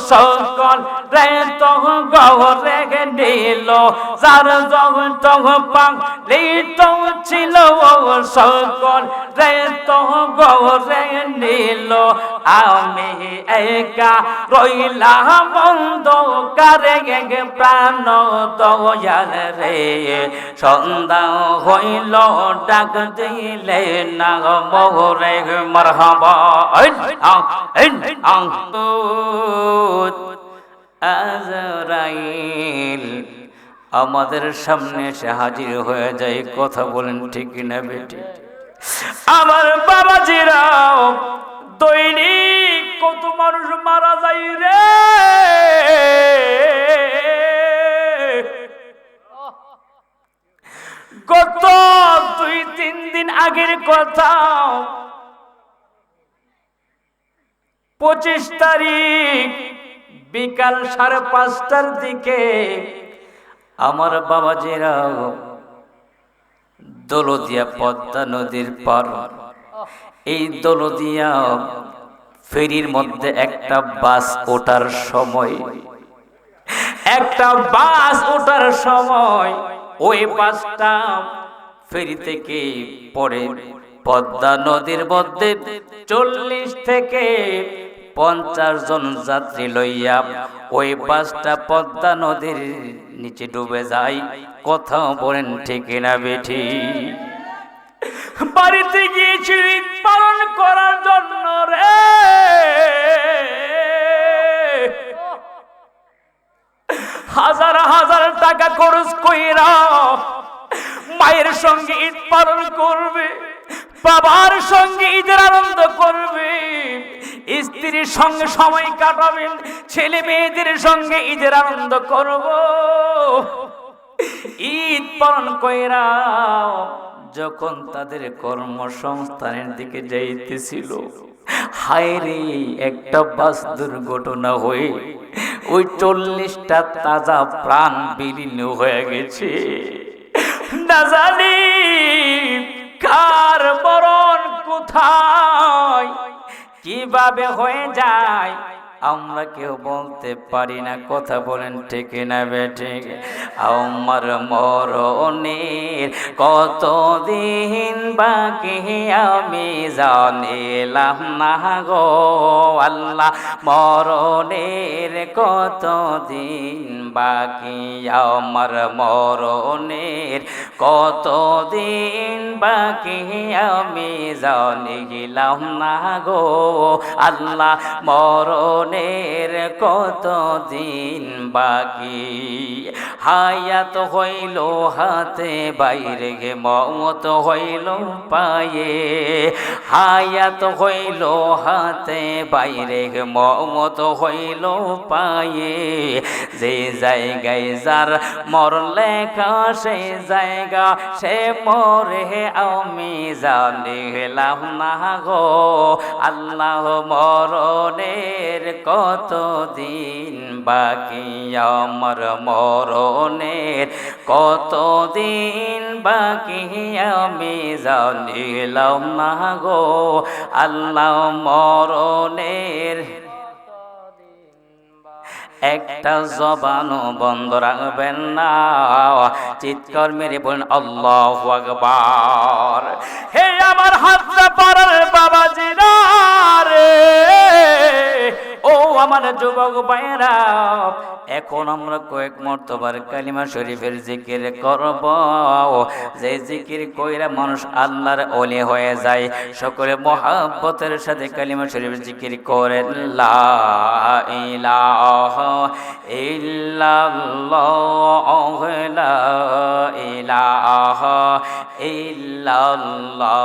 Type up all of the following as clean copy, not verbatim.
সকল রে তো গরে নিল যার জগ পাগলি তো ছিল সকল রে তো গরে নিল আমি একা রইলাম অন্ধকারে প্রাণ দয়াল রে সন্ধ্যা হইল ডাক দিলে না মোরে মারহাবা আজরাইল আমাদের সামনে এসে হাজির হয়ে যায়। কথা বলেন ঠিক না বেটি? আমার বাবাজিরাও দৈনিক কত মানুষ মারা যায় রে। গত 2-3 দিন আগের কথা, 25 তারিখ বিকাল 5:30টার দিকে আমার বাবাজিরা দৌলতদিয়া পদ্মা নদীর পার, এই দৌলতদিয়া ফেরির মধ্যে একটা বাস ওঠার সময় ওই বাসটা ফেরি থেকে পড়ে পদ্মা নদীর মধ্যে 40 থেকে 50 জন যাত্রী লইয়া ওই বাসটা পদ্মা নদীর নিচে ডুবে যায়। কথা বলেন ঠিক না বেঠি? বাড়িতে গিয়েছি ঈদ পালন করার জন্য রে, হাজার হাজার টাকা খরচ কইরা মায়ের সঙ্গে ঈদ পালন করবে, বাবার সঙ্গে ঈদের আনন্দ করবে, স্ত্রীর সঙ্গে সময় কাটাবেন, ছেলে মেয়েদের সঙ্গে ঈদের আনন্দ করব। ঈদ পালন কইরা যখন তাদের কর্মসংস্থানের দিকে যাইতেছিল, হায় রে একটা বাস দুর্ঘটনা হয়ে ওই 40টা তাজা প্রাণ বিলীন হয়ে গেছে। না জানি কার মরণ কোথায় কিভাবে হয়ে যায় আমরা কেউ বলতে পারি না। কথা বলেন ঠিক না বেঠিক? আমার মরণের কতদিন বাকি আমি জানিলাম না গো আল্লাহ, মরণের কতদিন বাকি আমার মরণের কতদিন বাকি আমি জানিলাম না গো আল্লাহ, মরণের কতদিন বাকি। হায়াত হইল হাতে বাইরে গে মওত হইল পায়ে, হায়াত হইল হাতে বাইরে গে মওত হইল পায়ে। যে জায়গায় যার মর লেখা সেই জায়গা সে মরে আমি জানিলাম না গো আল্লাহ, মরণের কতদিন বাকি আমার মরণের কতদিন বাকি আমি জানিলাম না গো আল্লাহ, মরণের একটা জবানও বন্ধ রাখবেন না। চিৎকার মেরে বলেন আল্লাহু আকবার। হে আমার হাতটা পাড়ার বাবাজিরা রে, ও আমার যুবক ভাইরা, এখন আমরা কয়েক মর্তবার কালিমা শরীফের জিকির করব, যে জিকির কইরা মানুষ আল্লাহর ওলি হয়ে যায়। সকলে মহব্বতের সাথে কালিমা শরীফের জিকির করেন। লা ইলাহা ইল্লাল্লাহ লা ইলাহা ইল্লাল্লাহ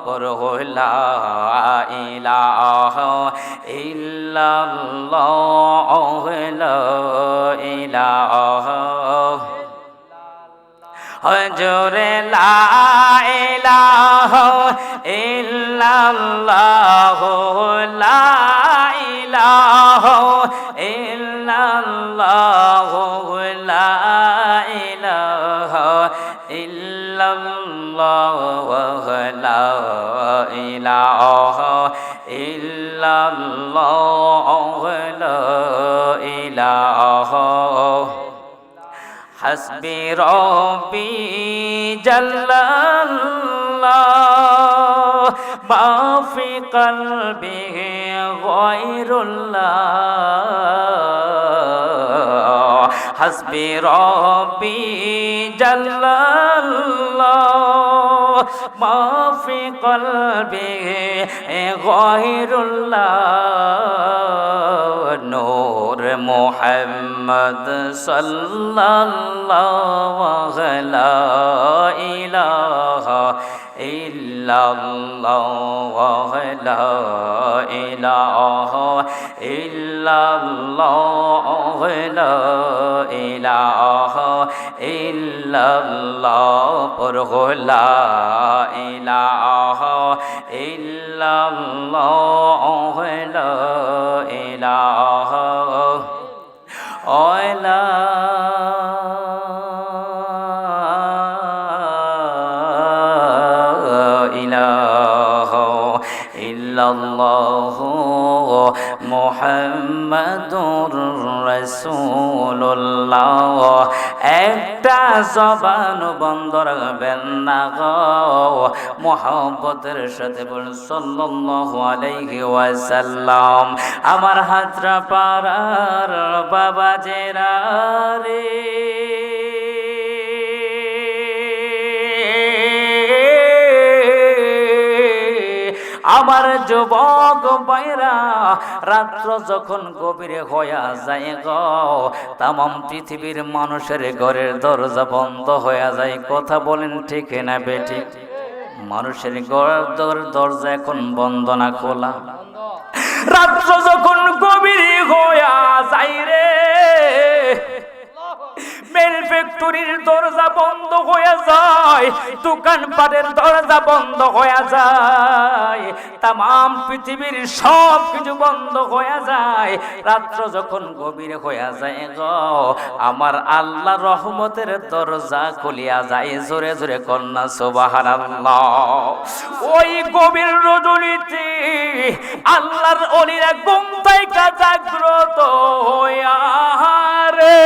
পড়ো লা ইলাহা ইল্লাল্লাহ লা ইলাহা হজরে লা ইলাহা ইল্লাল্লাহ লা ইলাহা ইল্লাল্লাহ লা ইলাহা ইল্লাল্লাহ লা ইলাহা ইল্লাল্লাহ লা হাসবি রব্বি জাল্লাল্লাহ মা ফি কলবি গায়রুল্লাহ হাসবি রব্বি জাল্লাল্লাহ মা ফি কলবি গায়রুল্লাহ নূর মুহাম্মদ সাল্লাল্লাহু লা ইলাহা ইল্লাল্লাহ লা ইলাহা ইল্লাল্লাহ লা ইলাহা ইল্লাল্লাহ পড়ো লা ইলাহা ইল্লাল্লাহ লা ইলাহা লা ইল্লাল্লাহু মুহাম্মাদুর রাসূলুল্লাহ একটা জবান বন্ধ রাখবেন না গো মুহাব্বতের সাথে বলুন সাল্লাল্লাহু আলাইহি ওয়াসাল্লাম আমার হাতরা পারার বাবাজেরা রে আমার যুবক ভাইরা রাত্র যখন গভীরে হইয়া যায় গো তামাম পৃথিবীর মানুষের ঘরের দরজা বন্ধ হইয়া যায় কথা বলেন ঠিক না বেঠিক মানুষের ঘরের দরজা এখন বন্ধ না খোলা রাত্র যখন গভীরে হইয়া যায় রে মেল ফ্যাক্টরির দরজা বন্ধ হয়ে যায় দোকানপাটের দরজা বন্ধ হয়ে যায় তামাম পৃথিবীর সব কিছু বন্ধ হয়ে যায় রাত্র যখন গভীর হয়ে যায় গো আমার আল্লাহ রহমতের দরজা খুলিয়া যায় জোরে জোরে কন্যা সুবহানাল্লাহ ওই গভীর রজনীতে আল্লাহর ওলিরা ঘুম থেকে জাগ্রত হইয়া রে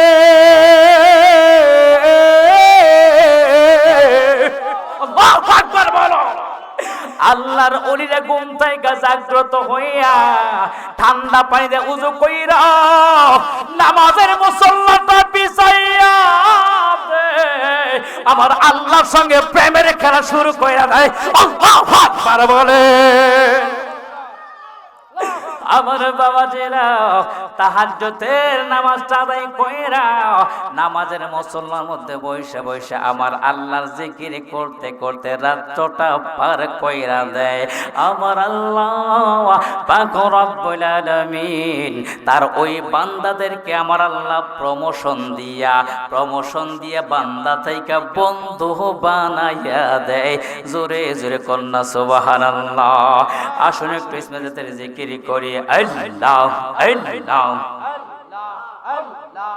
আল্লাহর ওলিরা ঘুম থেকে জাগ্রত হইয়া ঠান্ডা পানিতে উযু কইরা নামাজের মুসল্লাটা বিছাইয়া আমার আল্লাহর সঙ্গে প্রেমের খেলা শুরু কইরা দেয় আল্লাহু আকবার বলে আমার বাবাজেরা তাহাজ্জুদের নামাজটা আদায় কইরা নামাজের মুসল্লার মধ্যে বসে বসে আমার আল্লাহর জিকির করতে করতে রাতটা পার কইরা দেয় আমার আল্লাহ পাক রব্বুল আলামিন তার ওই বান্দাদেরকে আমার আল্লাহ প্রমোশন দিয়া বান্দা থেকে বন্ধু বানাইয়া দেয় জোরে জোরে কন্যা সুবহানাল্লাহ আসুন একটু ইসমাইলের জিকির করি আল্লাহ আল্লাহ আল্লাহ আল্লাহ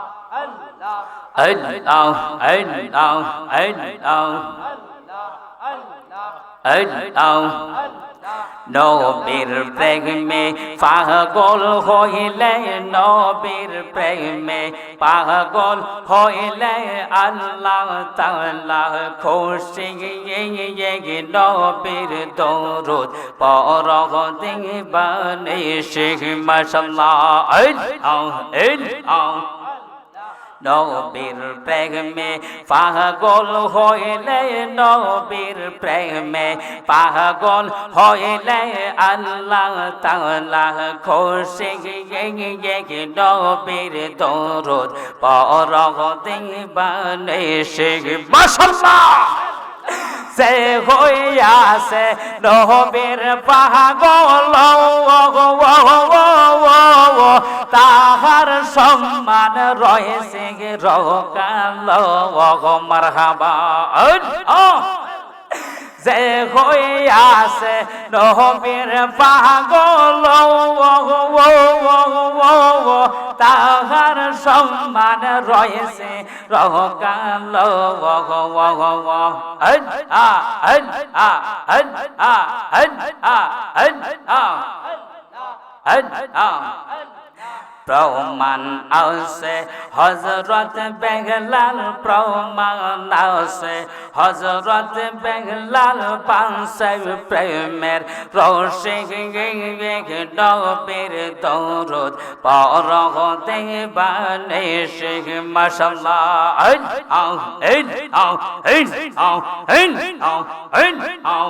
আল্লাহ নবীর প্রেমে পাগল হইলে নবীর প্রেমে পাগল হইলে আল্লাহ তাআলা খুশি নবীর দরুদ পড়হ দিবানে শেখ মাশাআল্লাহ আল্লাহ আল্লাহ নবীর প্রেমে পাগল হইলে নবীর প্রেমে পাগল হইলে আল্লাহ তাআলা খুশি নবীর দরুদ পড়হ দিবানে শেখ মাশাআল্লাহ সে হইয়াছে নবীর পাগল তাহার সম্মান রয়েছে রকাল মারহাবা যে হইয়াছে নবীর পাগল তাহার সম্মান রয়েছে রকাল প্রমাণ আছে হযরত বেলাল প্রমাণ আছে হযরত বেলাল পানছে প্রেমের রশি নবীর দরুদ পড়তে বানিশে মাশাআল্লাহ আও আও আও আও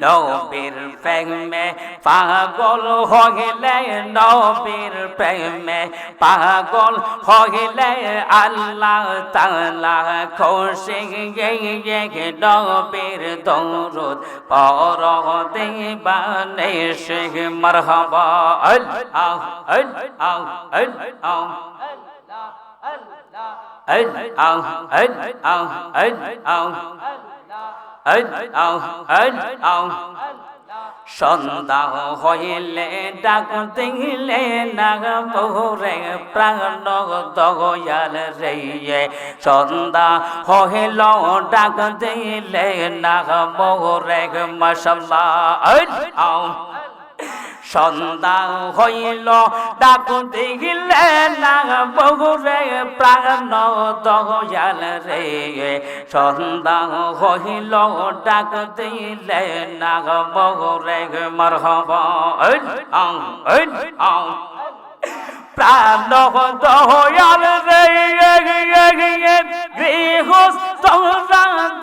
নবীর প্রেমে পাগল হইলে নবীর প্রেমে পাগল হইলে আল্লাহ তাআলা খুশি নবীর দরুদ পড়তে বানিশে মারহাবা আল্লাহ আল্লাহ আল্লাহ সন্ধ্যা হইলে ডাক দিলে না মোরে প্রাণ দয়াল রে সন্ধ্যা হইল ডাক দিলে না মোরে মাশাআল্লাহ সন্ধ্যা হইল ডাক দিলে না বহুরে প্রাণ দয়াল রে সন্ধ্যা হইল ডাক দিলে না বহুরে মারহাবা প্রাণ দয়াল রে গৃহস্থ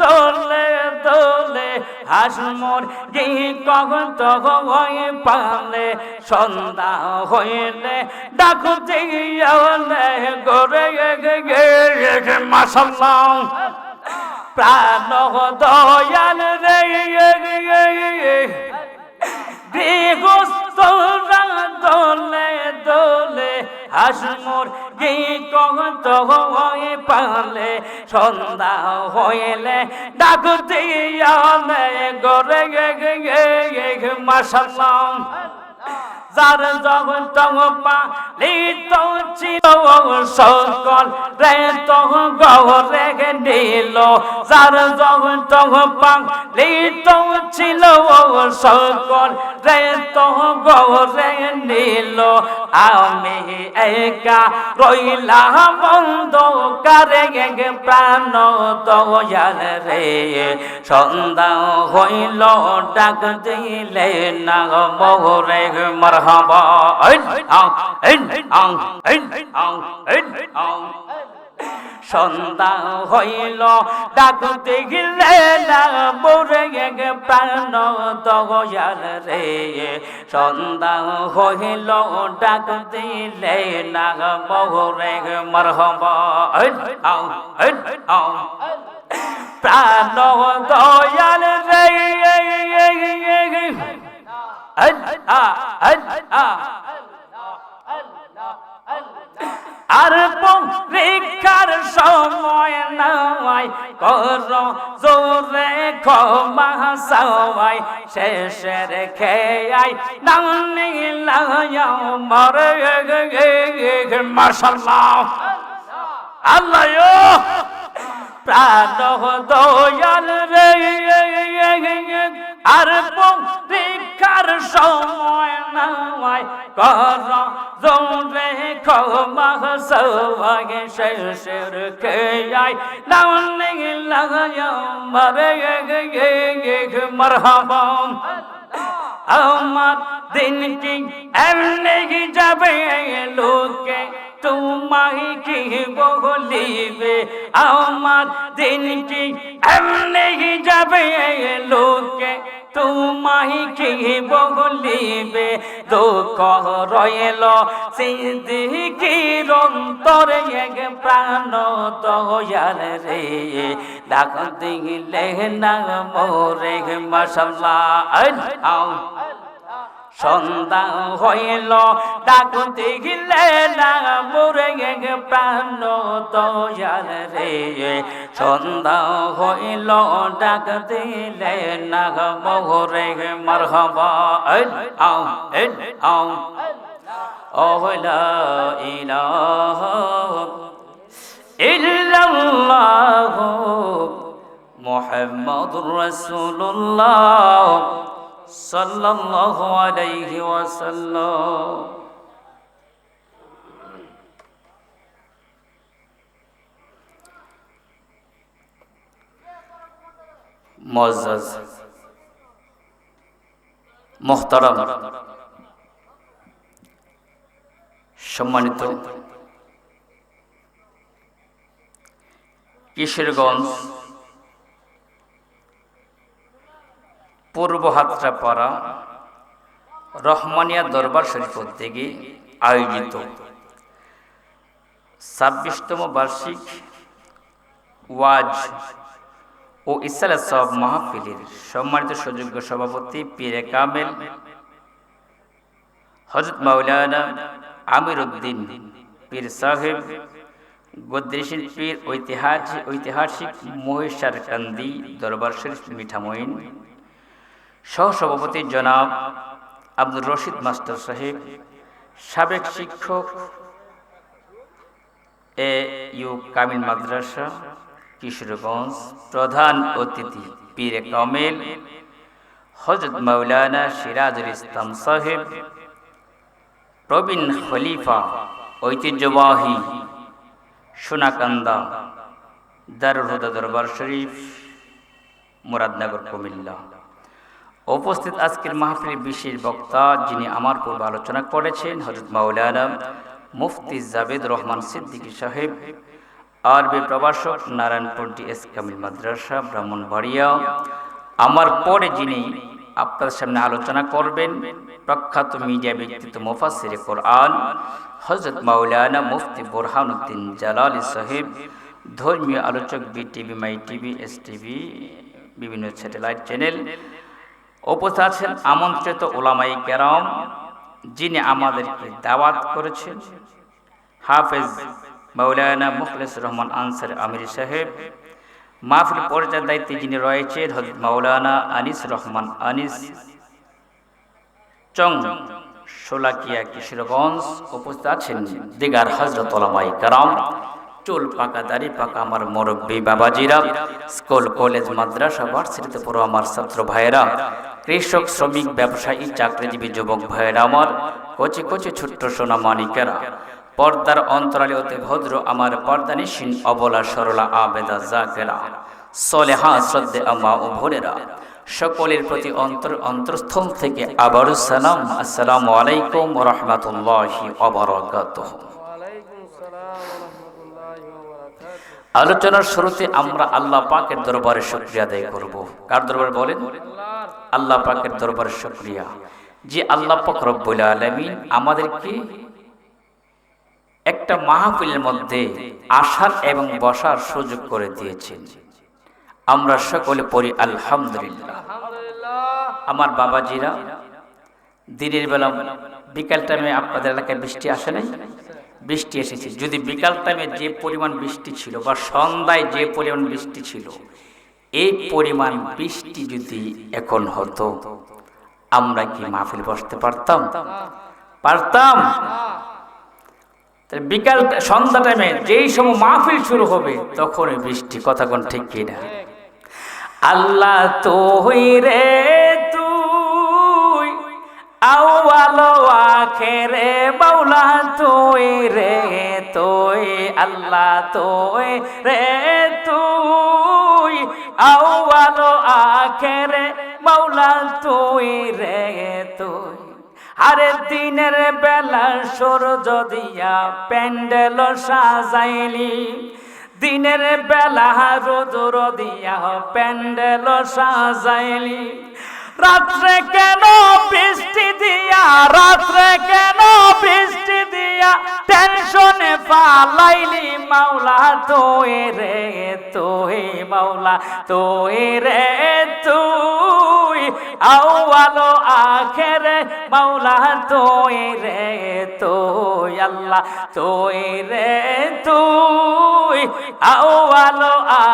দোলে দোলে হাসমর গে কগত হয়ে পালে সন্ধ্যা হইলে ডাক দিলে গোরে গে মাশাআল্লাহ প্রাণ দয়াল রে গৃহস্থ দোলে দোলে হাসমর গে কগত হয়ে পালে সন্ধ্যা হইলে ডাক দিলে গোরে গে মাশাআল্লাহ যার জগত পালিত ছিল সকল রে তো গহরে নিল যার জগত পালিত ছিল সকল রে তো গহরে নিল আমি একা রইলাম অন্ধকারে প্রাণ দয়াল রে সন্ধ্যা হইল ডাক দিলে না মোরে মারহাবা সন্ধ্যা হইল ডাক দিলে না মোরে প্রাণ দয়াল রে সন্ধ্যা হইল ডাক দিলে না মোরে মারহাবা প্রাণ দয়াল রে আর পরীক্ষার সময় নাই কর জোরে ক্ষমা চাওয়াই শেষের খেয়াই নাম নিলাম মরে মাশাআল্লাহ আল্লাহ প্রাণ দয়াল রে আর পরীক্ষার সময় নাই কর জোরে ক্ষমা চাওয়াই শেষের খেয়াই নাম নিলাম মরে মারহাবা আমার দিন কি এমনি যাবে লোকে তোমায় কি বলিবে আমার দিন কি এমনি যাবে লোকে তোমায় কি বলিবে দুঃখ রইল সিদ্দিকীর অন্তরে এক প্রাণ দয়াল রে ডাক দিলে না মোরে মাশাআল্লাহ সন্ধ্যা হইল ডাক দিলে না মোরে প্রাণ দয়াল রে সন্ধ্যা হইল ডাক দিলে না মোরে মারহাবা লা ইলাহা ইল্লাল্লাহ মুহাম্মাদুর রাসূলুল্লাহ সাল্লাল্লাহু আলাইহি ওয়াসাল্লাম। মুআজ্জাজ মুহতারাম সম্মানিত কিশোরগঞ্জ পূর্ব হাত্রাপাড়া রহমানিয়া দরবার শরীফ থেকে আয়োজিত 26তম বার্ষিক ওয়াজ ও ইসলাহ সব মাহফিলের সম্মানিত সুযোগ্য সভাপতি পীরে কামেল হযরত মাওলানা আমির উদ্দিন পীর সাহেব গোদ্রেশীর পীর ঐতিহাসিক মহিষার কান্দি দরবার শরীফ মিঠামইন সহসভাপতি জনাব আব্দুর রশিদ মাস্টার সাহেব, সাবেক শিক্ষক ইউ কামিল মাদ্রাসা কিশোরগঞ্জ, প্রধান অতিথি পীরে কামেল হযরত মাওলানা সিরাজুল ইসলাম সাহেব, প্রবীণ খলিফা ঐতিহ্যবাহী সোনাকান্দা দারুল হুদা দরবার শরীফ মুরাদনগর কুমিল্লা। উপস্থিত আজকের মাহফিলের বিশেষ বক্তা যিনি আমার পূর্বে আলোচনা করেছেন হযরত মাওলানা মুফতি জাবেদ রহমান সিদ্দিকী সাহেব, আরবি প্রভাষক, নারায়ণপুর ডিএস কামিল মাদ্রাসা ব্রাহ্মণবাড়িয়া। আমার পরে যিনি আপনাদের সামনে আলোচনা করবেন প্রখ্যাত মিডিয়া ব্যক্তিত্ব মুফাসসিরে কোরআন হযরত মাওলানা মুফতি বুরহানুদ্দিন জালালী সাহেব, ধর্মীয় আলোচক বিটিভি, মাই টিভি, এস টিভি, বিভিন্ন স্যাটেলাইট চ্যানেল। উপস্থিত আছেন আমন্ত্রিত উলামায়ে কেরাম যিনি আমাদেরকে দাওয়াত করেছেন হাফেজ মাওলানা মুখলেসুর রহমান আনসারী আমিরি সাহেব। মাহফিল পরিচালনার দায়িত্বে যিনি রয়েছেন হযরত মাওলানা আনিস রহমান আনিস চং শোলাকিয়া কিশোরগঞ্জ। উপস্থিত আছেন দিগার হযরত উলামায়ে কেরাম, চুল পাকা দাড়ি পাকা আমার মুরব্বী বাবাজিরা, স্কুল কলেজ মাদ্রাসা ভার্সিটিতে পড়ো আমার ছাত্র ভাইয়েরা, কৃষক শ্রমিক ব্যবসায়ী চাকরিজীবী যুবক ভাইয়েরা, আমার কচি কচি ছোট্ট সোনা মানিকেরা, পর্দার অন্তরালে অতি ভদ্র আমার পর্দানিসীন অবলা সরলা আবেদা জাকেরা, সলেহা শ্রদ্ধে আমা ও ভোরেরা, সকলের প্রতি অন্তরস্থল থেকে আবারও সালাম, আসসালামু আলাইকুম ওয়া রাহমাতুল্লাহি ওয়া বারাকাতুহু। আলোচনার শুরুতে আমরা আল্লাহ পাকের দরবারে শুকরিয়া আদায় করব। কার দরবারে বলেন? আল্লাহ পাকের দরবারে শুকরিয়া যে আল্লাহ পাক রব্বুল আলামিন আমাদেরকে একটা মাহফিলের মধ্যে আসার এবং বসার সুযোগ করে দিয়েছেন। আমরা সকলে পড়ি আলহামদুলিল্লাহ। আমার বাবাজিরা, দিনের বেলা বিকাল টাইমে আপনাদের এলাকায় বৃষ্টি আসে নাই? বৃষ্টি এসেছে। যদি বিকাল টাইমে যে পরিমাণ বৃষ্টি ছিল বা সন্ধ্যায় যে পরিমাণ বৃষ্টি ছিল, এই পরিমাণ বৃষ্টি যদি এখন হতো, আমরা কি মাহফিল বসতে পারতাম? পারতাম? বিকাল সন্ধ্যা টাইমে যেই সময় মাহফিল শুরু হবে তখন বৃষ্টি, কথা কোন ঠিক কিনা? আল্লাহ তুই রে তুই আউয়াল আখেরে মাওলা তুই রে তুই, আল্লাহ তুই রে তুই আউয়াল আখেরে মাওলা তুই রে তুই। আরে দিনের বেলা সূর্য দিয়া প্যান্ডেল সাজাইলি, দিনের বেলা রোদ দিয়া প্যান্ডেল সাজাইলি, রাত্রে কেন বৃষ্টি দিয়া, রাত্রে কেন বৃষ্টি দিয়া টেনশনে পালাইলি, মাওলা তুই রে তুই, মাওলা তুই রে তুই আউয়াল আখেরে মাওলা তুই রে তুই, আল্লাহ তুই রে তুই আউয়াল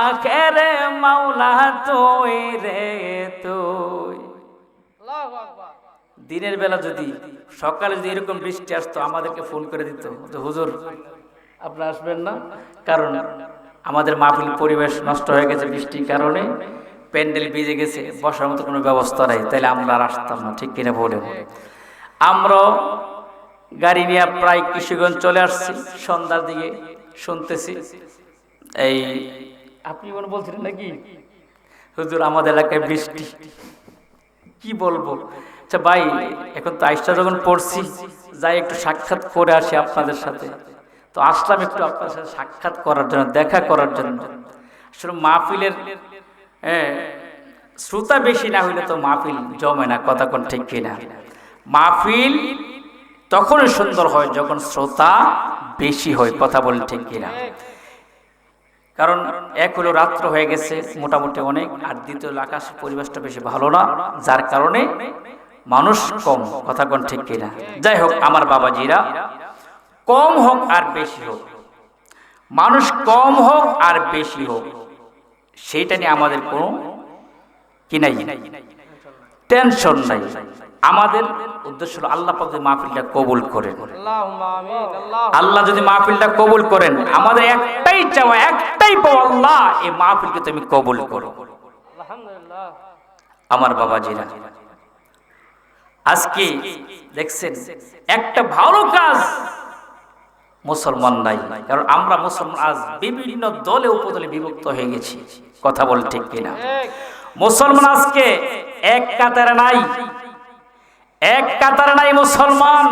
আখেরে মাওলা তুই রে তুই। দিনের বেলা যদি সকালে যদি এরকম বৃষ্টি আসতো, আমাদেরকে ফোন করে দিত যে হুজুর আপনারা আসবেন না, কারণ আমাদের মাহফিল পরিবেশ নষ্ট হয়ে গেছে বৃষ্টির কারণে, প্যান্ডেল ভিজে গেছে, বসার মতো কোনো ব্যবস্থা নাই, তাইলে আমরা আর আসতাম না। ঠিক কিনা বলেন? আমরা গাড়ি নিয়ে প্রায় কিশোরগঞ্জ চলে আসছি, সন্ধ্যার দিকে শুনতেছি এই আপনি মনে বলছিলেন নাকি হুজুর আমাদের এলাকায় বৃষ্টি, কি বলবো। আচ্ছা ভাই, এখন তো আইসটা যখন পড়ছি, যাই একটু সাক্ষাৎ করে আসি আপনাদের সাথে। তো আসলাম একটু আপনার সাথে সাক্ষাৎ করার জন্য, দেখা করার জন্য। আসলে মাহফিলের শ্রোতা বেশি না হইলে তো মাহফিল জমে না, কথা কোন ঠিক কিনা। মাহফিল তখনই সুন্দর হয় যখন শ্রোতা বেশি হয়, কথা বলেন ঠিক কিনা। কারণ এক হলো রাত্র হয়ে গেছে মোটামুটি অনেক, আর দ্বিতীয় আকাশ পরিবেশটা বেশি ভালো না, যার কারণে মানুষ কম, কথা কোন ঠিক কিনা। যাই হোক আমার বাবাজিরা, কম হোক আর বেশি হোক, মানুষ কম হোক আর বেশি হোক, সেইটা নিয়ে আমাদের কোনো কি নাই, টেনশন নাই। আমাদের উদ্দেশ্য হলো আল্লাহ পাক যদি মাহফিলটা কবুল করেন, আল্লাহ যদি মাহফিলটা কবুল করেন, আমাদের একটাই চাওয়া, একটাই পাওয়া, আল্লাহ এই মাহফিলকে তুমি কবুল করো। আমার বাবাজিরা, আজকে দেখছেন একটা ভালো কাজ মুসলমান নাই, কারণ আমরা মুসলমান আজ বিভিন্ন দলে উপদলে বিভক্ত হয়ে গেছি, কথা বলে ঠিক কিনা। মুসলমান আজকে এক কাতারে নাই, এক কাতারে নাই মুসলমান,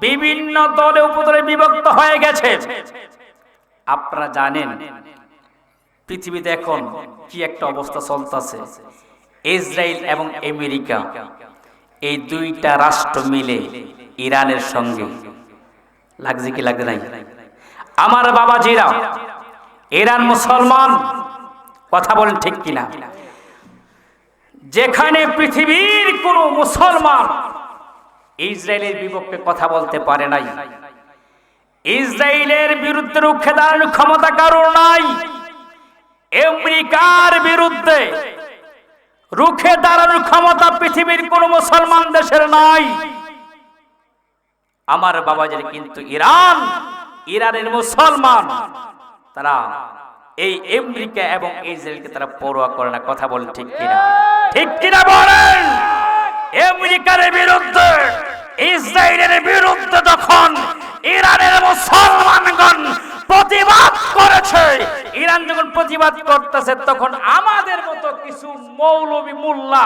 বিভিন্ন দলে উপদলে বিভক্ত হয়ে গেছে। আপনারা জানেন পৃথিবীতে এখন কি একটা অবস্থা চলতেছে। ইসরায়েল এবং আমেরিকা এই দুইটা রাষ্ট্র মিলে ইরানের সঙ্গে লাগছে কি লাগে নাই। আমার বাবাজিরা, ইরান মুসলমান, কথা বলেন ঠিক কিনা। যেখানে পৃথিবীর কোন মুসলমান ইসরায়েলের বিপক্ষে কথা বলতে পারে নাই, ইসরায়েলের বিরুদ্ধে রুখে দাঁড়ানোর ক্ষমতা কারোর নাই, আমেরিকার বিরুদ্ধে রুখে দাঁড়ানোর ক্ষমতা পৃথিবীর কোন মুসলমান দেশের নাই। আমার বাবাজির কিন্তু ইরানের মুসলমান, তারা এই আমেরিকা এবং ইসরায়েলকে তারা পরোয়া করে না, কথা বলেন ঠিক কিনা। ঠিক কিনা বলেন। আমেরিকার বিরুদ্ধে, ইসরায়েলের বিরুদ্ধে যখন ইরানের মুসলমানগণ প্রতিবাদ করেছে, ইরান যখন প্রতিবাদ করতেছে, তখন আমাদের মতো কিছু মৌলবী মোল্লা,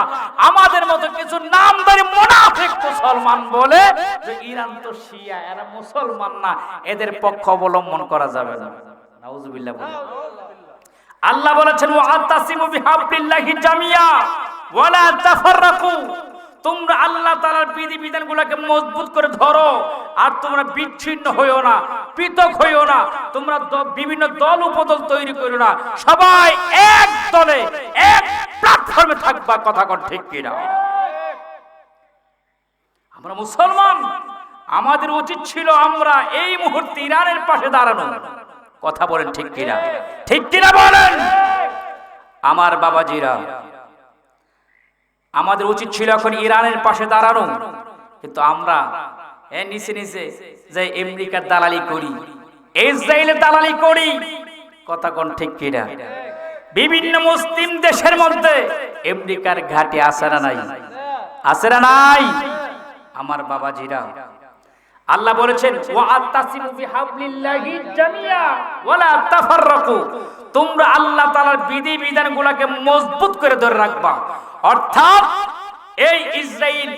আমাদের মতো কিছু নামদারি মুনাফিক মুসলমান বলে যে ইরান তো শিয়া, এরা মুসলমান না, এদের পক্ষ অবলম্বন করা যাবে না। নাউজুবিল্লাহ বলে। আল্লাহ বলেছেন ওয়াতাসিমু বিহাবলিল্লাহি জামিয়া ওয়ালা তাফাররাকু, তোমরা আল্লাহ তাআলার বিধিবিধানগুলোকে মজবুত করে ধরো, আর তোমরা বিচ্ছিন্ন হইও না, পৃথক হইও না, তোমরা বিভিন্ন দল উপদল তৈরি করো না, সবাই এক দলে এক প্ল্যাটফর্মে থাকবা, কথা কোন ঠিক কিনা। আমরা মুসলমান, আমাদের উচিত ছিল আমরা এই মুহূর্তে ইরানের পাশে দাঁড়ানো, কথা বলেন ঠিক কিনা। ঠিক কিনা বলেন। আমার বাবাজিরা, আমাদের উচিত ছিল এখন ইরানের পাশে দাঁড়ানো, কিন্তু আমরা নিচে নিচে যে আমেরিকার দালালি করি, ইসরায়েলের দালালি করি, কথা কোন ঠিক কিনা। বিভিন্ন মুসলিম দেশের মধ্যে আমেরিকার ঘাঁটি আছে না নাই, আছে না নাই। আমার বাবাজিরা, আল্লাহ বলেছেন ওয়াতাসিমু বিহাবলিল্লাহি জামিয়া ওয়ালা তাফাররাকু, তোমরা আল্লাহ তাআলার বিধিবিধানগুলোকে মজবুত করে ধরে রাখবা। অর্থাৎ এই ইসরায়েল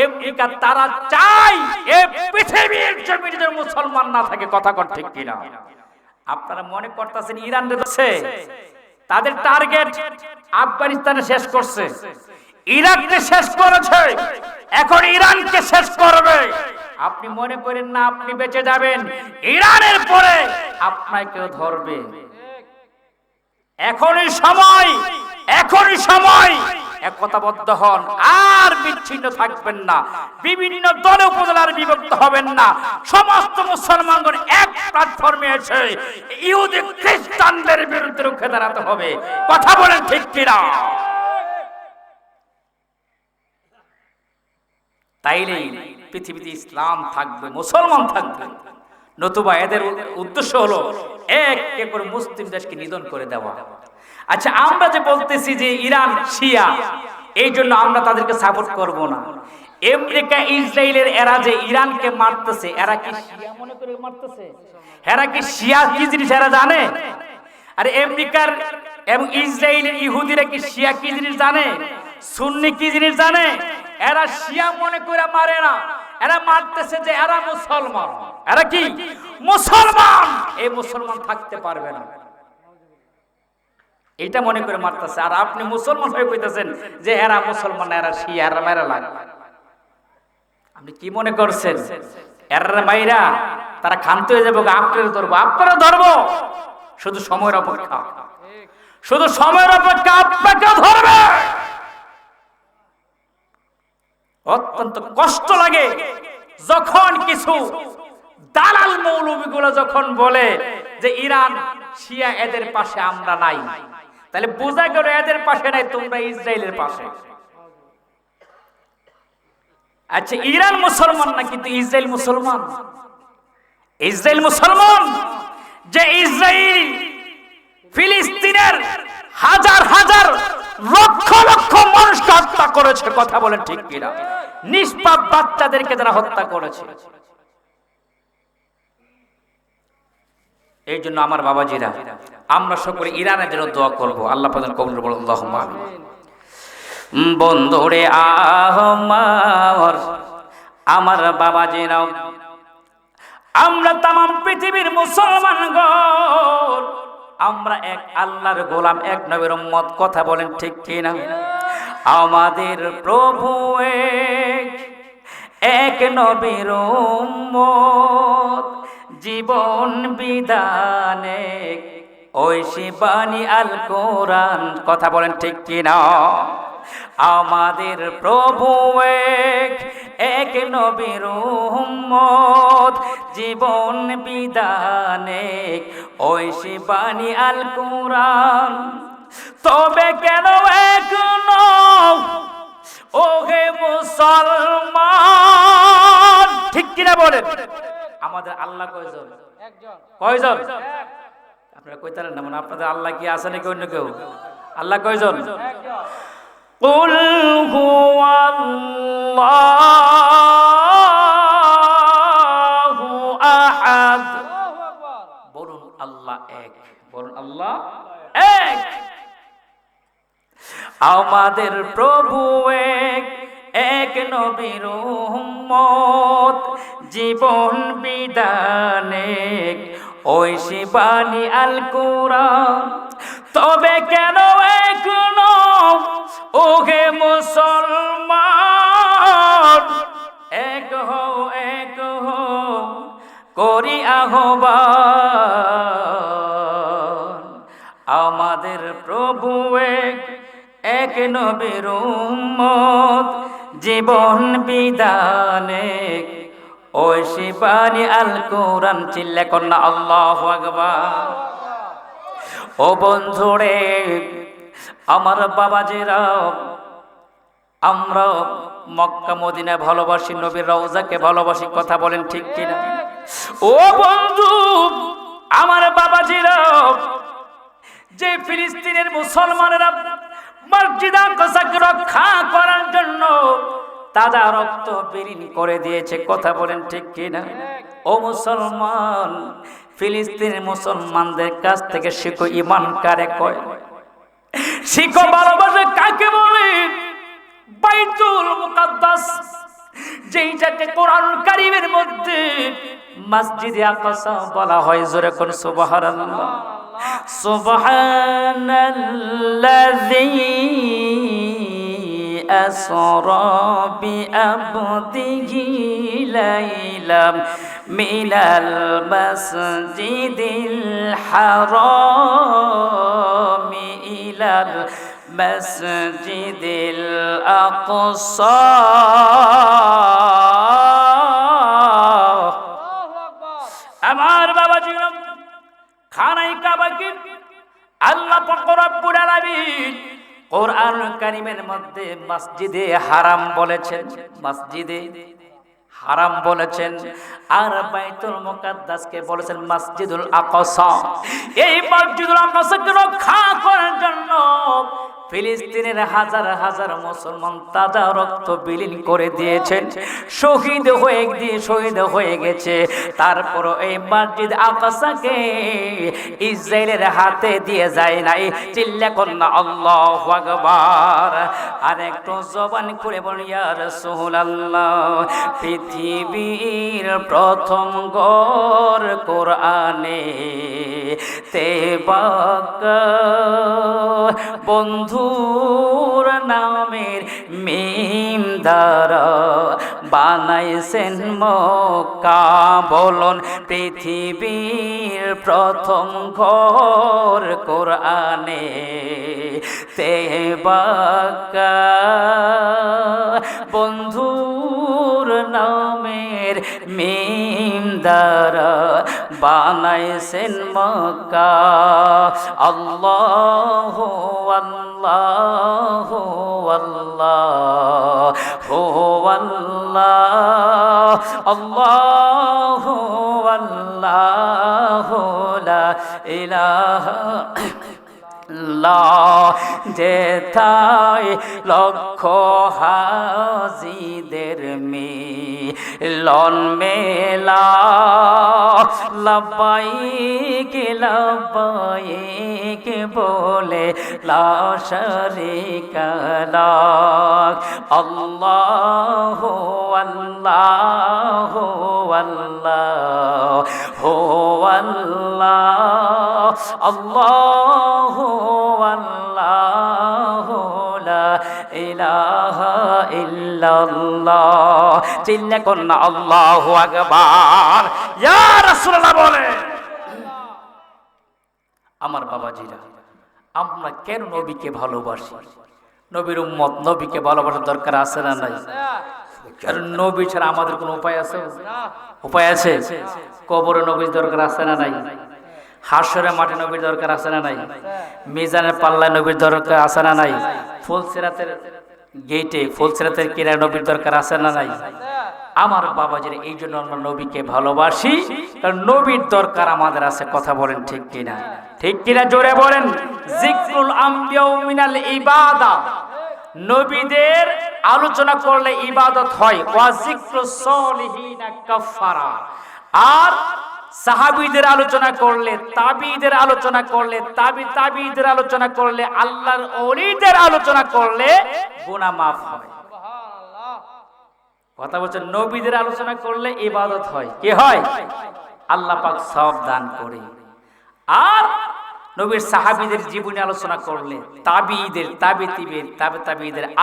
আমেরিকা তারা চায় এই পৃথিবীর জমিনে মুসলমান না থাকে, কথা কোন ঠিক কিনা। আপনারা মনে করতেছেন ইরান রয়েছে, তাদের টার্গেট আফগানিস্তানে শেষ করছে, ইরাককে শেষ করেছে, এখন ইরানকে শেষ করবে। আপনি মনে করেন না আপনি বেঁচে যাবেন, ইরানের পরে আপনাকেও ধরবে। এখনই সময়, এখনই সময় একতাবদ্ধ হন, আর বিচ্ছিন্ন থাকবেন না, বিভিন্ন দলে উপদলে বিভক্ত হবেন না, সমস্ত মুসলমানগণ এক প্ল্যাটফর্মে এসে ইহুদি খ্রিস্টানদের বিরুদ্ধে রুখে দাঁড়াতে হবে, কথা বলেন ঠিক কিনা। তাইলে পৃথিবীতে ইসলাম থাকবে, মুসলমান থাকবে, নতুবা এদের উদ্দেশ্য হলো এক এক করে মুসলিম দেশকে নিধন করে দেওয়া। আচ্ছা, আমরা যে বলতেছি যে ইরান শিয়া, এই জন্য আমরা তাদেরকে সাপোর্ট করব না। আমেরিকা ইসরায়েলের এরা যে ইরানকে মারতেছে, এরা কি শিয়া মনে করে মারতেছে? এরা কি শিয়া কি জিনিস এরা জানে? আরে আমেরিকার এবং ইসরায়েলের ইহুদিরা কি শিয়া কি জিনিস জানে, সুন্নি কি জিনিস জানে? এরা শিয়া মনে করে মারে না, এরা মারতেছে যে এরা মুসলমান। এরা কি মুসলমান, এই মুসলমান থাকতে পারবে না, এটা মনে করে মারতেছে। আর আপনি মুসলমান হয়ে কইতেছেন যে এরা মুসলমান, এরা শিয়া, এরা মেরা লাগে। আপনি কি মনে করছেন এরা মাইরা তারা ক্ষান্ত হয়ে যাবে? আপনারা ধরবো, আপনারা ধরবো, শুধু সময়ের অপেক্ষা, শুধু সময়ের অপেক্ষা, আপনাকে ধরবে। অত্যন্ত কষ্ট লাগে যখন কিছু দালাল মৌলবীগুলো যখন বলে যে ইরান শিয়া এদের পাশে আমরা নাই, তাহলে বোঝা গেল এদের পাশে নাই, তোমরা ইসরায়েলের পাশে। আচ্ছা, ইরান মুসলমান না, কিন্তু ইসরায়েল মুসলমান। ইসরায়েল মুসলমান, যে ইসরায়েল ফিলিস্তিনের হাজার হাজার লক্ষ লক্ষ মানুষকে হত্যা করেছে, কথা বলেন ঠিক কিনা? নিষ্পাপ বাচ্চাদেরকে যারা হত্যা করেছে। এই জন্য আমার বাবাজিরা, আমরা সকলে ইরানের জন্য দোয়া করব, আল্লাহ পাক কবুল করুন, আল্লাহুম্মা আমিন। বন্ধুরে আমার বাবাজিরা, আমরা তামাম পৃথিবীর মুসলমান গণ, আমরা এক আল্লাহর গোলাম, এক নবীর উম্মত, কথা বলেন ঠিক কিনা? আমাদের প্রভু এক নবীর উম্মত, জীবন বিধানে ঐশী বাণী আল কোরআন, কথা বলেন ঠিক কিনা? আমাদের প্রভু এক নবীর উম্মত, জীবন বিধানে ঐশী বাণী আল কোরআন। তবে কেন এক নও ওহে মুসলমান, ঠিক কিনা বলেন? আমাদের আল্লাহ কয়জন? কয়জন? আপনারা কইতারেন না, মানে আপনাদের আল্লাহ কি আছে নাকি অন্য কেউ? আল্লাহ কয়জন? কুল হুয়াল্লাহু আহাদ, বলুন আল্লাহ এক, বলুন আল্লাহ এক। আমাদের প্রভু এক, এক নবীর উম্মত, জীবন বিধানে ঐশী বাণী আল কোরআন। তবে কেন এক নও ওহে মুসলমান, এক হও, এক হও করি আহ্বান। আমাদের প্রভু এক, এক নবীর উম্মত, জীবন বিধানে ঐশী বাণী আল কোরআন। চিল্লা কন্যা আল্লাহু আকবার। ও বন্ধুরে আমার বাবাজিরা, আমরা মক্কা মদিনা ভালোবাসি, নবীর রওজাকে ভালোবাসি, কথা বলেন ঠিক কিনা? ও বন্ধু আমার বাবাজিরা, যে ফিলিস্তিনের মুসলমানেরা মসজিদ আকসাকে রক্ষা করার জন্য তাজা রক্ত বিলীন করে দিয়েছে, কথা বলেন ঠিক কিনা? ও মুসলমান, ফিলিস্তিনের মুসলমানদের কাছ থেকে শিখো ঈমান কারে কয়, শিখো ভালোবাসা কাকে বলে। বাইতুল মুকাদ্দাস, যেইটাকে কোরআন কারীমের মধ্যে মসজিদে আকসা বলা হয়, জোরে কোন সুবহানাল্লাহ। সুবহানাল্লাযী আসরা বিআবদিহি লাইলাম মিনাল মাসজিদিল হারাম ইলাল মসজিদিল আকসা। আমার বাবাজি, খানায় কাবাকে আল্লাহ পাক রব্বুল আলামিন কোরআন কারীমের মধ্যে মসজিদে হারাম বলেছেন, মসজিদে হারাম বলেছেন, আর বাইতুল মুকাদ্দাসকে বলেছেন মসজিদুল আকসা। এই মসজিদুল আকসাকে রক্ষা করার জন্য ফিলিস্তিনের হাজার হাজার মুসলমান তাজা রক্ত বিলীন করে দিয়েছেন, শহীদ হয়ে গেছে। তারপর এই মসজিদ আকসাকে ইসরায়েলের হাতে দিয়ে যায় নাই। চিল্লা কন্যা আল্লাহু আকবার। আর একটু জবান করে বলি ইয়া রাসূলুল্লাহ। পৃথিবীর প্রথম ঘর কোরআনে তেবাকা, বন্ধুর নামের মিম দ্বারা বানাইছেন মক্কা। বলুন পৃথিবীর প্রথম ঘর কোরআনে তেবাকা, বন্ধুর নামের মিম দ্বারা বানাইছেন মক্কা। আল্লাহু আল্লাহু আল্লাহু আল্লাহ, আল্লাহু আল্লাহু লা ইলাহা যেথায় লক্ষ হাজিদের মিলন মেলা, লব্বাইক লব্বাইক বলে লা শারীকা লাক। আল্লাহু আল্লাহু আল্লাহু আল্লাহ, আল্লাহু আল্লাহু লা ইলাহা ইল্লাল্লাহ। চিল্লা কন্যা আল্লাহু আকবার। ইয়া রাসূলুল্লাহ বলে, আমার বাবাজিরা, আমরা কেন নবীকে ভালোবাসি? নবীর উম্মত, নবীকে ভালোবাসার দরকার আছে না নাই? কারণ নবী ছাড়া আমাদের কোনো উপায় আছে? উপায় আছে? কবরে নবীর দরকার আছে না নাই? হাসরের মাঠে নবীর দরকার আছে না নাই? মিজানের পাল্লায় নবীর দরকার আছে না নাই? ফুলসিরাতের গেটে, ফুলসিরাতের কিনারে নবীর দরকার আছে না নাই? আমার বাবাজির এই জন্য আমরা নবীকে ভালোবাসি, কারণ নবীর দরকার আমাদের আছে। কথা বলেন ঠিক কিনা? ঠিক কিনা জোরে বলেন। যিকরুল আম্বিয়া মিনাল ইবাদা, নবীদের আলোচনা করলে ইবাদত হয়। ওয়া যিকরুস সলিহিনা কাফারা, আর সাহাবীদের আলোচনা করলে, তাবিঈদের আলোচনা করলে, তাবিঈদের আলোচনা করলে, আল্লাহর ওলিদের আলোচনা করলে গুনাহ মাফ হয়। কথা বলছেন, নবীদের আলোচনা করলে ইবাদত হয়। কি হয়? আল্লাহ পাক সওয়াব দান করে। আর নবীর সাহাবীদের জীবনী আলোচনা করলে, তাবিঈদের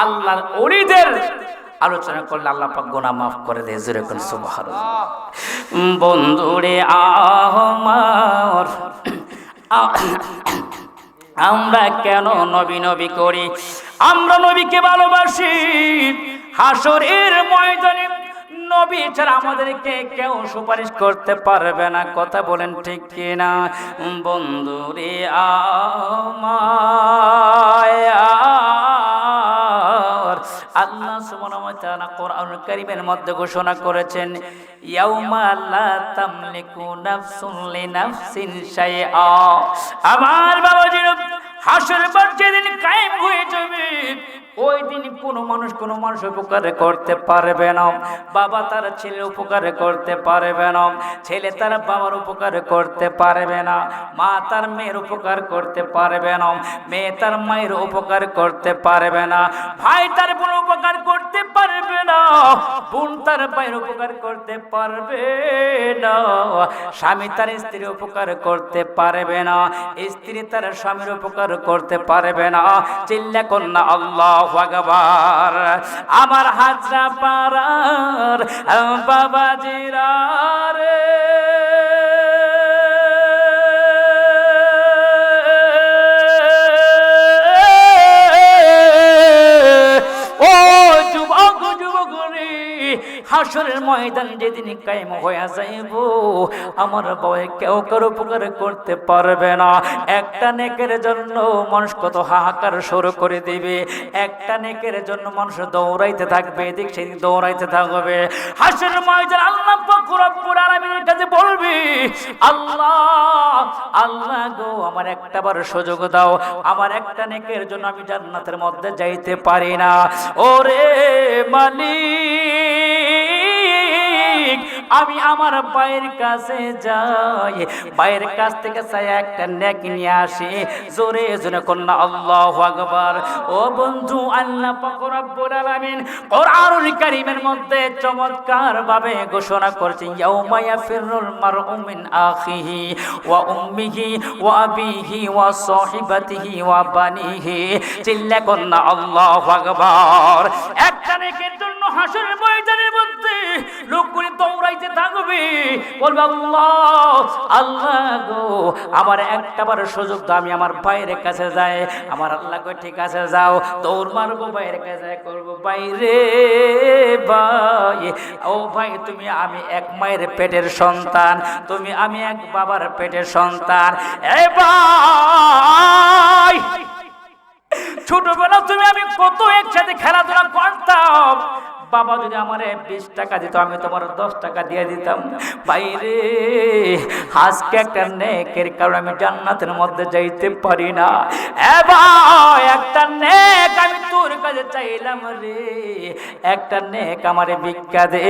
আল্লাহর ওলিদের আলোচনা করলে আল্লাহ পাক গুনাহ মাফ করে দেয়। জোরে কোন সুবহানাল্লাহ। বন্ধুরে আমার, আমরা কেন নবী নবী করি? আমরা নবীকে ভালোবাসি। হাসরের ময়দানে নবী ছাড়া আমাদেরকে কেউ সুপারিশ করতে পারবে না। কথা বলেন ঠিক কিনা? বন্ধুরে আমার, আল্লাহ সুবহানাহু ওয়া তাআলা কোরআনুল কারীমের মধ্যে ঘোষণা করেছেন, ইয়াউমা লা তামলিকু নাফসুন লিনাফসিন শাইআ। আমার বাবাজি, হাসরের মাঠ যেদিন কায়েম হয়ে যাবে, ওই দিন কোনো মানুষ উপকার করতে পারবে না। বাবা তার ছেলের উপকার করতে পারবে না, ছেলে তার বাবার উপকার করতে পারবে না, মা তার মেয়ের উপকার করতে পারবে না, মেয়ে তার মায়ের উপকার করতে পারবে না, ভাই তার বোন উপকার করতে পারবে না, বোন তার ভাইয়ের উপকার করতে পারবে না, স্বামী তার স্ত্রীর উপকার করতে পারবে না, স্ত্রী তার স্বামীর উপকার করতে পারবে না। চিল্লা কন্যা আল্লাহু আকবার। আমার হাজরা পাড়ার বাবাজিরা রে, ও যুবক যুবকরে, হাসরের ময়দান যেদিন কায়েম হয়ে যাইব, আমার বয়ে কেউ কারো উপকার করতে পারবে না। একটা নেকের জন্য মানুষ কত হাহাকার শুরু করে দিবে। একটা নেকের জন্য মানুষ দৌড়াইতে থাকবে, এদিক সেদিক দৌড়াইতে থাকবে। হাসরের ময়দান আল্লাহ পাক রব্বুল আলামিনের কাছে বলবে, আল্লাহ আল্লাহ গো আমার একটা বার সুযোগ দাও, আমার একটা নেকের জন্য আমি জান্নাতের মধ্যে যাইতে পারি না। ওরে মালিক, আমি আমার ভাইয়ের কাছে যাই, ভাইয়ের কাছ থেকে চাই একটা নেক নিয়ে আসি। জোরে জোরে কন্যা আল্লাহু আকবার। ও বন্ধু, আল্লাহ পাক রব্বুল আলামিন কোরআনুল কারীমের মধ্যে চমৎকার ভাবে ঘোষণা করেছেন, ইয়াউমা ইয়াফিরুল মারউ মিন আখিহি ওয়া উম্মিহি ওয়া আবিহি ওয়া সাহিবাতিহি ওয়া বানিহি। চিল্লা কন্যা আল্লাহু আকবার। একটা নেকের জন্য হাসরের ময়দানের মধ্যে লোকগুলি দৌড়াইতে থাকবে, বলবে আল্লাহ আল্লাহ গো আমার একটা বার সুযোগ দাও, আমি আমার ভাইয়ের কাছে যাই। আমার আল্লাহ কই ঠিক আছে যাও, দৌড় মারবো ভাইয়ের কাছে, করবো বাইরে ভাই, ও ভাই তুমি আমি এক মায়ের পেটের সন্তান, তুমি আমি এক বাবার পেটের সন্তান। এ ভাই, ছোটবেলা তুমি আমি কত একসাথে খেলাধুলা করতাম, বাবা যদি আমার 20 টাকা দিত আমি তোমার 10 টাকা দিয়ে দিতাম। বাইরে আজকে একটা নেকের কারণে আমি জান্নাতের মধ্যে যাইতে পারি না। এ ভাই, একটা নেক আমি তোর কাছে চাইলাম রে, একটা নেক আমারে ভিক্ষা দে,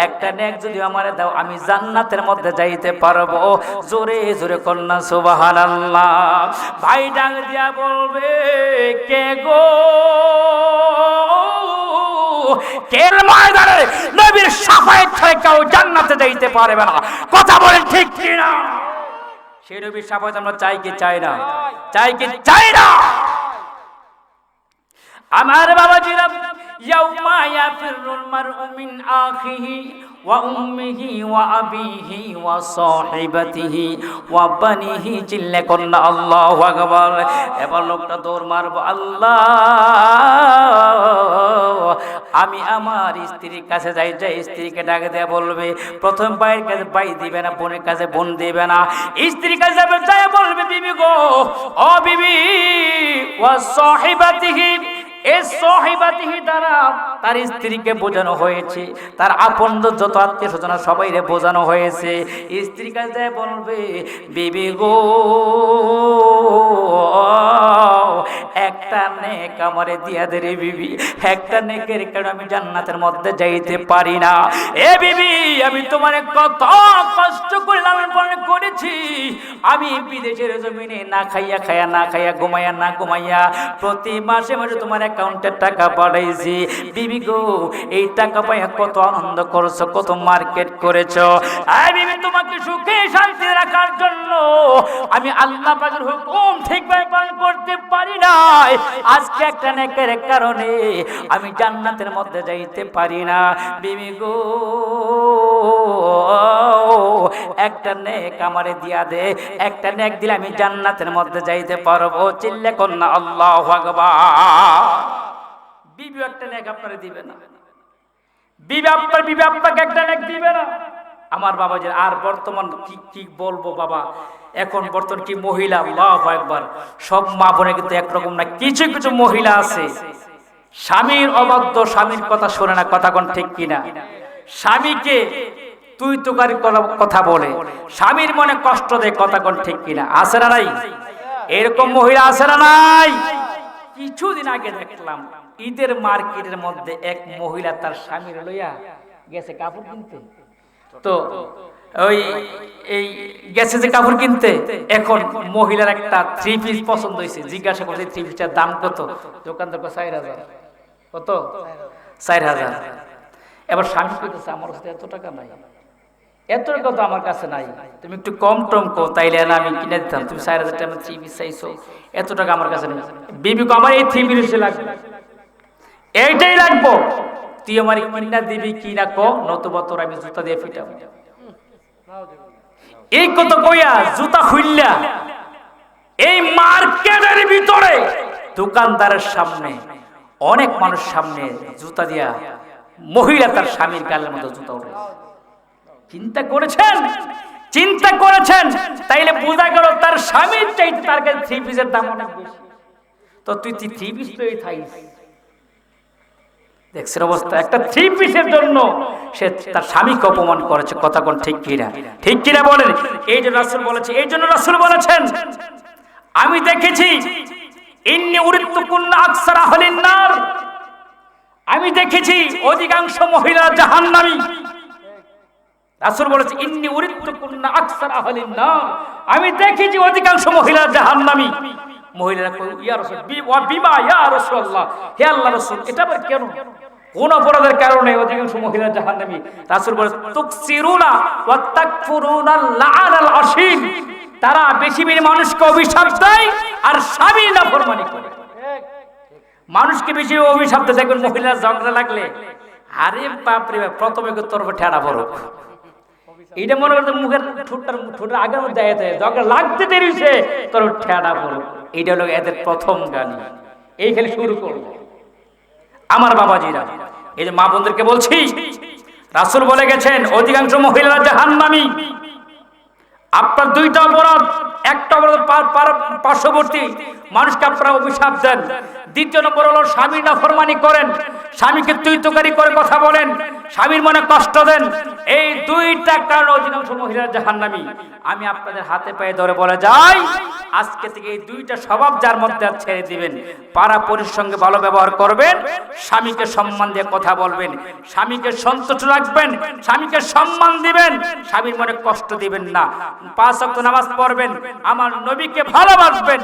একটা নেক যদি আমারে দাও আমি জান্নাতের মধ্যে যাইতে পারবো। জোরে জোরে কন্যা সুবহানাল্লাহ। ভাই ডাক দিয়া বলবে, কে গো কেল ময়দানে নবীর শাফায়াত ছাড়া কেউ জান্নাতে যাইতে পারবে না। কথা বলেন ঠিক কি না? সেই নবীর শাফায়াত আমরা চাই কি চাই না? চাই কি চাই না? আমার বাবাজিরা, ইয়াউমা ইয়াফিরুল মারউ মিন আখিহি ওয়া উম্মিহি ওয়া আবিহি ওয়া সাহিবাতিহি ওয়া বানিহি। চিল্লা কন্না আল্লাহু আকবার। এবার লোকটা দৌড় মারবো, আল্লাহ আমি আমার স্ত্রীর কাছে যাই, যে স্ত্রীকে ডাকে দেয়া বলবে, প্রথম ভাইয়ের কাছে ভাই দিবে না, বোনের কাছে বোন দিবে না, স্ত্রীর কাছে যাবে, যায় বলবে বিবি গো, ও বিবি, ওয়া সাহিবাতিহি, এই সাহিবাতিহি দ্বারা তার স্ত্রীকে বোঝানো হয়েছে, তার আপন যত আত্মীয় স্বজন সবাইরে বোঝানো হয়েছে। স্ত্রীর কাছে বলবে, বিবি গো একটা নেক আমারে দিয়া দে রে বিবি, একটা নেকের কারণে আমি জান্নাতের মধ্যে যাইতে পারি না। এ বিবি, আমি তোমারে কত কষ্ট করে লালন পালন করেছি, আমি বিদেশের জমিনে না খাইয়া খাইয়া, না খাইয়া, ঘুমাইয়া না ঘুমাইয়া প্রতি মাসে মাসে তোমার অ্যাকাউন্টে টাকা পাঠাইছি। বিবি গো এই টাকা পাইয়া কত আনন্দ করছো, কত মার্কেট করেছো। এই বিবি, তোমাকে সুখে শান্তি রাখার জন্য আমি আল্লাহ পাকের হুকুম ঠিকভাবে পালন করতে পারি না। আজকে একটা নেকের কারণে আমি জান্নাতের মধ্যে যাইতে পারি না। বিবি গো একটা নেক আমারে দিয়া দে, একটা নেক দিলে আমি জান্নাতের মধ্যে যাইতে পারবো। চিল্লা কন্না আল্লাহু আকবার। বিবি একটা নেক আপনারে দিবে না, বিবি আপনাকে একটা নেক দিবে না। আমার বাবাজি, আর বর্তমান কি বলবো বাবা, এখন বর্তমান কি মহিলা, আল্লাহু আকবার, সব মা বোনে কিন্তু একরকম না। কিছু কিছু মহিলা আছে স্বামীর অবাধ্য, স্বামীর কথা শোনে না, কথা কোন ঠিক কিনা? স্বামীকে তুই তোকারি কথা বলে, স্বামীর মনে কষ্ট দেয়, কথা কোন ঠিক কিনা? আছে না নাই? এরকম মহিলা আছে না নাই? কিছুদিন আগে দেখলাম ঈদের মার্কেটের মধ্যে এক মহিলা তার স্বামীর লইয়া গেছে কাপড় কিনতে, তো ওই এই গেছে যে কাপড় কিনতে, এখন মহিলার একটা 3 পিস পছন্দ হয়েছে, জিজ্ঞাসা করছে 3 পিসটার দাম কত? দোকানদার 4000। কত? 4000। এবার স্বামী কইতেছে আমার কাছে এত টাকা নাই, এত টাকা তো আমার কাছে নাই, তুমি একটু কম টম কো, তাইলে না আমি কিনে দিতাম। তুমি 4000 টাকা 3 পিস চাইছো, এত টাকা আমার কাছে নেই। বিবি কো আমার এই 3 পিস লাগবে, এইটাই লাগবো, তুই আমার কিনা দিবি কিনা কো, নতুবা তোর আমি জুতা দিয়ে পিটাবো। এই কত কইয়া জুতা খুললা এই মার্কেটের ভিতরে দোকানদারের সামনে, অনেক মানুষ সামনে জুতা দিয়া মহিলা তার স্বামীর গালের মধ্যে জুতা উঠে। চিন্তা করেছেন? চিন্তা করেছেন? তাইলে বোঝা গেল তার স্বামীর চাইতে তার কাছে 3 পিসের দাম অনেক বেশি। তো তুই 3 পিস লই থাইস, দেখছেন অবস্থা, একটা থ্রি পিসের জন্য সে তার স্বামীকে অপমান করেছে। কথা কোন ঠিক কিনা? ঠিক কিনা বলেন? এই জন্য রাসূল বলেছে, এই জন্য রাসূল বলেছেন, আমি দেখেছি ইন্নী উরিদতু কুন্না আকসার আহলিন নার, আমি দেখেছি অধিকাংশ মহিলা জাহান্নামী। রাসূল বলেছে ইন্নী উরিদতু কুন্না আকসার আহলিন নার, আমি দেখেছি অধিকাংশ মহিলা জাহান্নামী। মহিলারা কই ইয়া রাসূল বিমা ইয়া রাসূলুল্লাহ, হে আল্লাহর রাসূল এটা আবার কেন? কোন অপরাধের কারণে অধিকাংশ মহিলা জাহান্নামী? রাসূল বলেন তুকসিরুনা ওয়া তাকফুরুনা লাআনাল আশির, তারা বেশি বেশি মানুষকে অভিশাপ দেয় আর স্বামীর নাফরমানি করে। মানুষকে বেশি অভিশাপ দেয়, দেখবেন মহিলা ঝগড়া লাগলে আরে বাপ রে বাপ, প্রথমে তোর ঠেড়া পড়ো, এইটা মনে করতে মুখের ঠোঁটের আগের মধ্যে ঝগড়া লাগতে দেরি হয়েছে, তোর ঠেড়া পড়ো। এইটা হলো এদের প্রথম গান, এইখানে শুরু করবো। আমার বাবাজিরা, এই যে মা বোনদেরকে বলছি, রাসূল বলে গেছেন অধিকাংশ মহিলারা জাহান্নামী। আপনার দুইটা অপরাধ, একটা অপরাধ পার্শ্ববর্তী মানুষকে আপনারা অভিশাপ দেন, দ্বিতীয় নম্বর হলো স্বামীর নাফরমানি করেন, স্বামীকে তুই তোকারি করে কথা বলেন, স্বামীর মনে কষ্ট দেন। এই দুইটা কারণে অধিকাংশ মহিলা জাহান্নামী। আমি আপনাদের হাতে পায়ে ধরে বলে যাই, আজকে থেকে এই দুইটা স্বভাব যার মধ্যে ছেড়ে দিবেন, পাড়া পরির সঙ্গে ভালো ব্যবহার করবেন, স্বামীকে সম্মান দিয়ে কথা বলবেন, স্বামীকে সন্তুষ্ট রাখবেন, স্বামীকে সম্মান দিবেন, স্বামীর মনে কষ্ট দিবেন না, 5 ওয়াক্ত নামাজ পড়বেন, আমার নবীকে ভালোবাসবেন।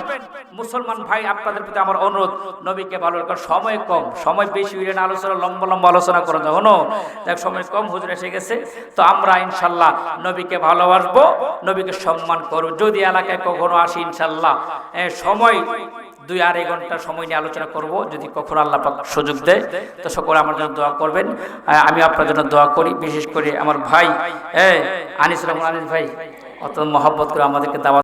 মুসলমান ভাই আপনাদের প্রতি আমার অনুরোধ, নবীকে ভালোবাসার সময় কম, সময় বেশি হইলে না আলোচনা লম্বা লম্বা আলোচনা করে যাবো না, দেখ সময় কম, হুজুর এসে গেছে। তো আমরা ইনশাল্লাহ নবীকে ভালোবাসবো, নবীকে সম্মান করবো। যদি এলাকায় কখনো আসি ইনশাল্লাহ সময় 2-2.5 ঘন্টা সময় নিয়ে আলোচনা করব, যদি কখনো আল্লাহ পাক সুযোগ দেয়। তো সকলে আমার জন্য দোয়া করবেন, আমি আপনার জন্য দোয়া করি। বিশেষ করে আমার ভাই আনিসুর রহমান আনিস ভাই অত মহব্বত করে আমাদেরকে দাওয়াত